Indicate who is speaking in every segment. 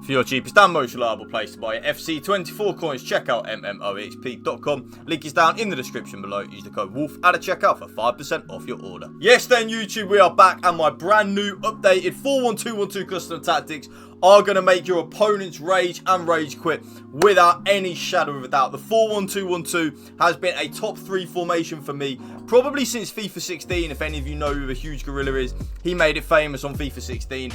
Speaker 1: For your cheapest and most reliable place to buy your FC24 coins, check out mmoexp.com. Link is down in the description below. Use the code WOLF at a checkout for 5% off your order. Yes then YouTube, we are back, and my brand new updated 4-1-2-1-2 custom tactics are going to make your opponents rage and rage quit without any shadow of a doubt. The 4-1-2-1-2 has been a top 3 formation for me probably since FIFA 16. If any of you know who the huge gorilla is, he made it famous on FIFA 16.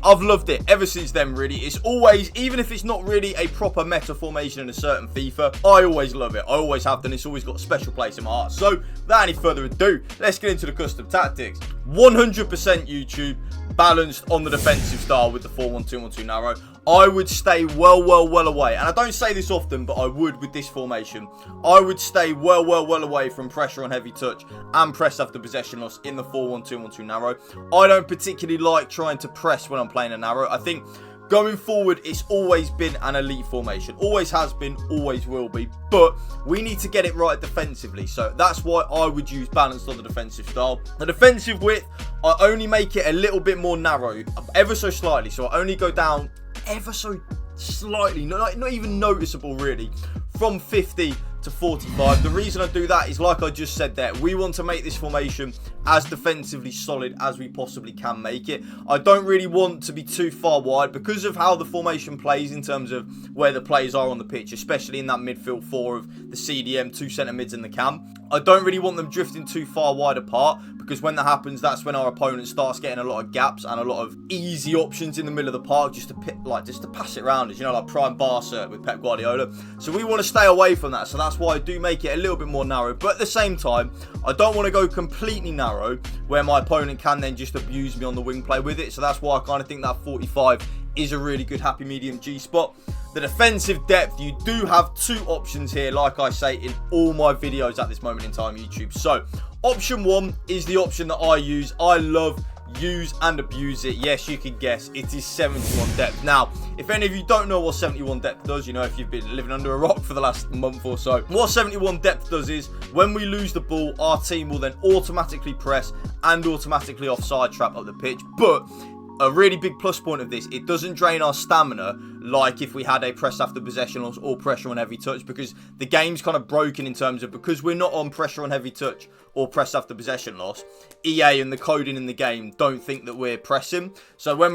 Speaker 1: I've loved it ever since then, really. It's always, even if it's not really a proper meta formation in a certain FIFA, I always love it. I always have done. It's always got a special place in my heart. So, without any further ado, let's get into the custom tactics. 100% YouTube, balanced on the defensive style with the 4-1-2-1-2 narrow. I would stay well away. And I don't say this often, but I would with this formation. I would stay well away from pressure on heavy touch and press after possession loss in the 4-1-2-1-2 narrow. I don't particularly like trying to press when I'm playing a narrow. I think going forward, it's always been an elite formation. Always has been, always will be. But we need to get it right defensively. So that's why I would use balanced on the defensive style. The defensive width, I only make it a little bit more narrow, ever so slightly. So I only go down ever so slightly, not even noticeable really, from 50 to 45. The reason I do that is, like I just said there, we want to make this formation as defensively solid as we possibly can make it. I don't really want to be too far wide because of how the formation plays in terms of where the players are on the pitch, especially in that midfield 4 of the CDM, 2 centre mids in the cam. I don't really want them drifting too far wide apart, because when that happens, that's when our opponent starts getting a lot of gaps and a lot of easy options in the middle of the park just to pass it around us, you know, like prime Barca with Pep Guardiola. So we want to stay away from that. So that's why I do make it a little bit more narrow. But at the same time, I don't want to go completely narrow where my opponent can then just abuse me on the wing play with it. So that's why I kind of think that 45 is a really good happy medium G spot. The defensive depth, you do have 2 options here, like I say in all my videos at this moment in time, YouTube. So option 1 is the option that I use. I love, use and abuse it. Yes, you can guess, it is 71 depth. Now, if any of you don't know what 71 depth does, you know, if you've been living under a rock for the last month or so, what 71 depth does is, when we lose the ball, our team will then automatically press and automatically offside trap up the pitch. But a really big plus point of this, it doesn't drain our stamina like if we had a press after possession loss or pressure on heavy touch, because the game's kind of broken in terms of, because we're not on pressure on heavy touch or press after possession loss, EA and the coding in the game don't think that we're pressing. So when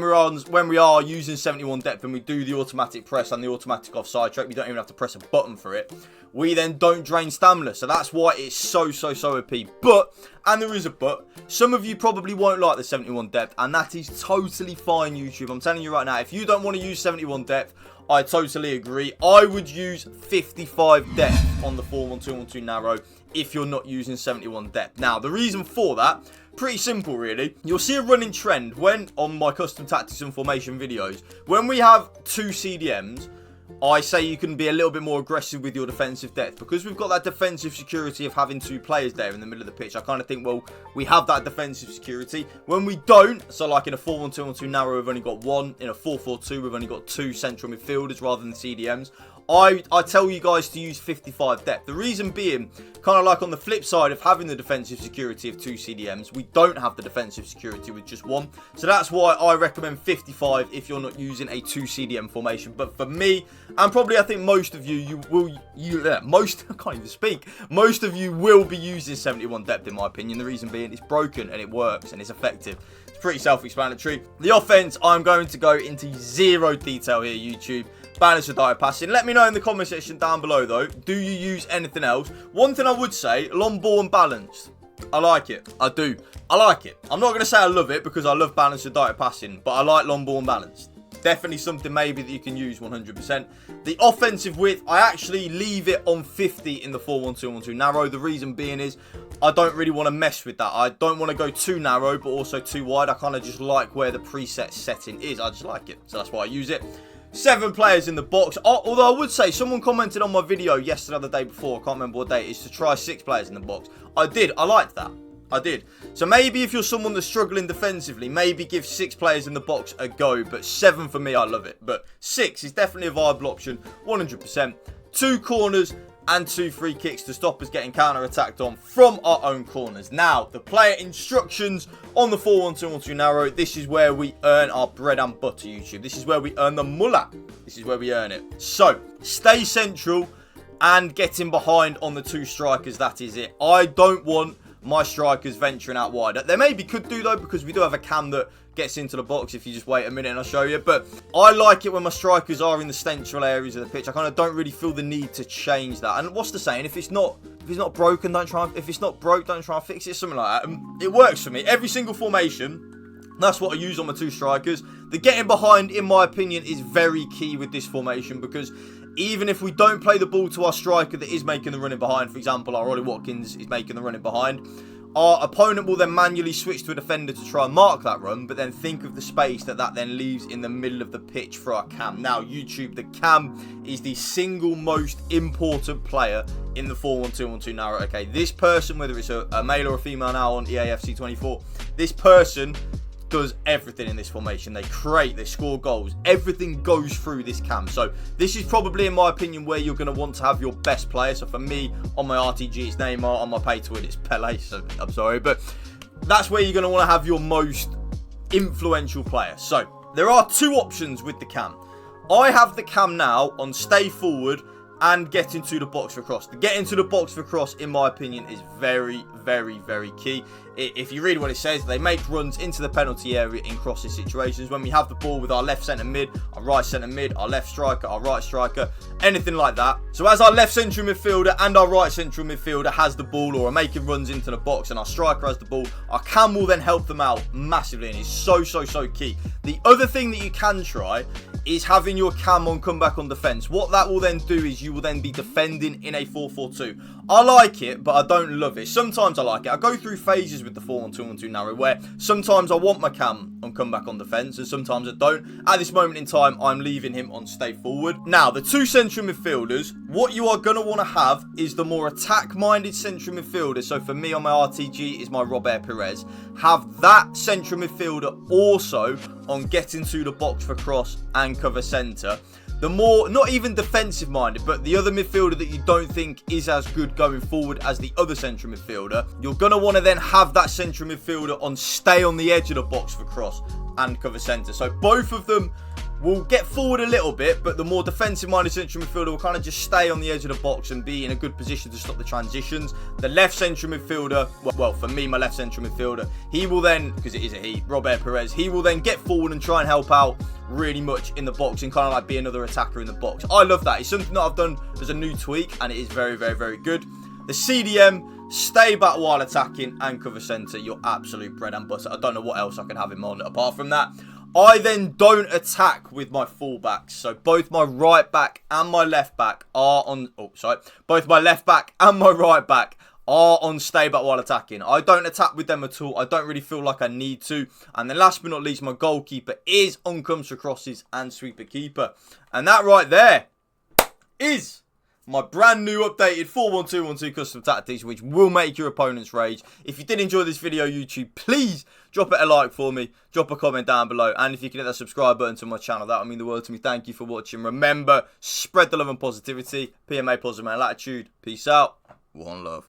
Speaker 1: we are using 71 depth and we do the automatic press and the automatic offside trap, we don't even have to press a button for it. We then don't drain stamina. So that's why it's so OP. But, and there is a but, some of you probably won't like the 71 depth, and that is totally fine, YouTube. I'm telling you right now, if you don't want to use 71 depth, I totally agree. I would use 55 depth on the 4-1-2-1-2 narrow if you're not using 71 depth. Now, the reason for that, pretty simple really. You'll see a running trend when, on my custom tactics and formation videos, when we have 2 CDMs, I say you can be a little bit more aggressive with your defensive depth, because we've got that defensive security of having 2 players there in the middle of the pitch. I kind of think, well, we have that defensive security. When we don't, so like in a 4-1-2-1-2 narrow, we've only got 1. In a 4-4-2, we've only got 2 central midfielders rather than CDMs. I tell you guys to use 55 depth. The reason being, kind of like on the flip side of having the defensive security of 2 CDMs, we don't have the defensive security with just 1. So that's why I recommend 55 if you're not using a 2 CDM formation. But for me, and probably I think most of you, most of you will be using 71 depth in my opinion. The reason being, it's broken and it works and it's effective. It's pretty self-explanatory. The offense, I'm going to go into 0 detail here, YouTube. Balance with dive passing. Let me know in the comment section down below though, do you use anything else? One thing I would say, long ball and balanced. I like it. I do. I like it. I'm not going to say I love it, because I love balance with dive passing, but I like long ball and balanced. Definitely something maybe that you can use 100%. The offensive width, I actually leave it on 50 in the 4-1-2-1-2 narrow. The reason being is, I don't really want to mess with that. I don't want to go too narrow, but also too wide. I kind of just like where the preset setting is. I just like it. So that's why I use it. 7 players in the box. Although I would say, someone commented on my video yesterday or the day before, I can't remember what day it is, to try 6 players in the box. I did. I liked that. I did. So maybe if you're someone that's struggling defensively, maybe give 6 players in the box a go. But 7 for me, I love it. But 6 is definitely a viable option, 100%. 2 corners, and 2 free kicks to stop us getting counter-attacked on from our own corners. Now, the player instructions on the 4-1-2-1-2 narrow. This is where we earn our bread and butter, YouTube. This is where we earn the mullah. This is where we earn it. So, stay central and getting behind on the 2 strikers. That is it. I don't want my strikers venturing out wide. They maybe could do, though, because we do have a cam that gets into the box if you just wait a minute and I'll show you. But I like it when my strikers are in the central areas of the pitch. I kind of don't really feel the need to change that. And what's the saying? If it's not broken, don't try. If it's not broke, don't try and fix it. Something like that. And it works for me. Every single formation, that's what I use on my 2 strikers. The getting behind, in my opinion, is very key with this formation, because even if we don't play the ball to our striker that is making the running behind, for example, our Ollie Watkins is making the running behind, our opponent will then manually switch to a defender to try and mark that run, but then think of the space that then leaves in the middle of the pitch for our cam. Now, YouTube, the cam is the single most important player in the 4-1-2-1-2 narrow. Okay, this person, whether it's a male or a female now on EAFC 24, this person does everything in this formation. They create, they score goals. Everything goes through this cam. So this is probably, in my opinion, where you're going to want to have your best player. So for me, on my RTG, it's Neymar. On my pay to win, it's Pele. So I'm sorry, but that's where you're going to want to have your most influential player. So there are 2 options with the cam. I have the cam now on stay forward and get into the box for cross. The get into the box for cross, in my opinion, is very, very, very key. If you read what it says, they make runs into the penalty area in crossing situations. When we have the ball with our left centre mid, our right centre mid, our left striker, our right striker, anything like that. So as our left central midfielder and our right central midfielder has the ball or are making runs into the box and our striker has the ball, our cam will then help them out massively, and it's so, so, so key. The other thing that you can try is having your cam on comeback on defence. What that will then do is you will then be defending in a 4-4-2. I like it, but I don't love it. Sometimes I like it. I go through phases with the 4-1-2-1-2 narrow where sometimes I want my cam on comeback on defence and sometimes I don't. At this moment in time, I'm leaving him on stay forward. Now, the 2 central midfielders, what you are going to want to have is the more attack-minded central midfielder. So for me on my RTG is my Robert Perez. Have that central midfielder also on getting to the box for cross and cover centre. The more, not even defensive minded, but the other midfielder that you don't think is as good going forward as the other central midfielder, you're going to want to then have that central midfielder on stay on the edge of the box for cross and cover centre. So both of them will get forward a little bit, but the more defensive-minded central midfielder will kind of just stay on the edge of the box and be in a good position to stop the transitions. The left central midfielder, well, for me, my left central midfielder, he will then, because it is a he, Robert Perez, he will then get forward and try and help out really much in the box and kind of like be another attacker in the box. I love that. It's something that I've done as a new tweak, and it is very, very, very good. The CDM, stay back while attacking and cover centre, your absolute bread and butter. I don't know what else I can have him on apart from that. I then don't attack with my fullbacks. So both my right back and my left back are on... Both my left back and my right back are on stay back while attacking. I don't attack with them at all. I don't really feel like I need to. And then last but not least, my goalkeeper is on comes for crosses and sweeper keeper. And that right there is my brand new updated 4-1-2-1-2 custom tactics, which will make your opponents rage. If you did enjoy this video, YouTube, please drop it a like for me. Drop a comment down below. And if you can hit that subscribe button to my channel, that would mean the world to me. Thank you for watching. Remember, spread the love and positivity. PMA, positive man, attitude. Peace out. One love.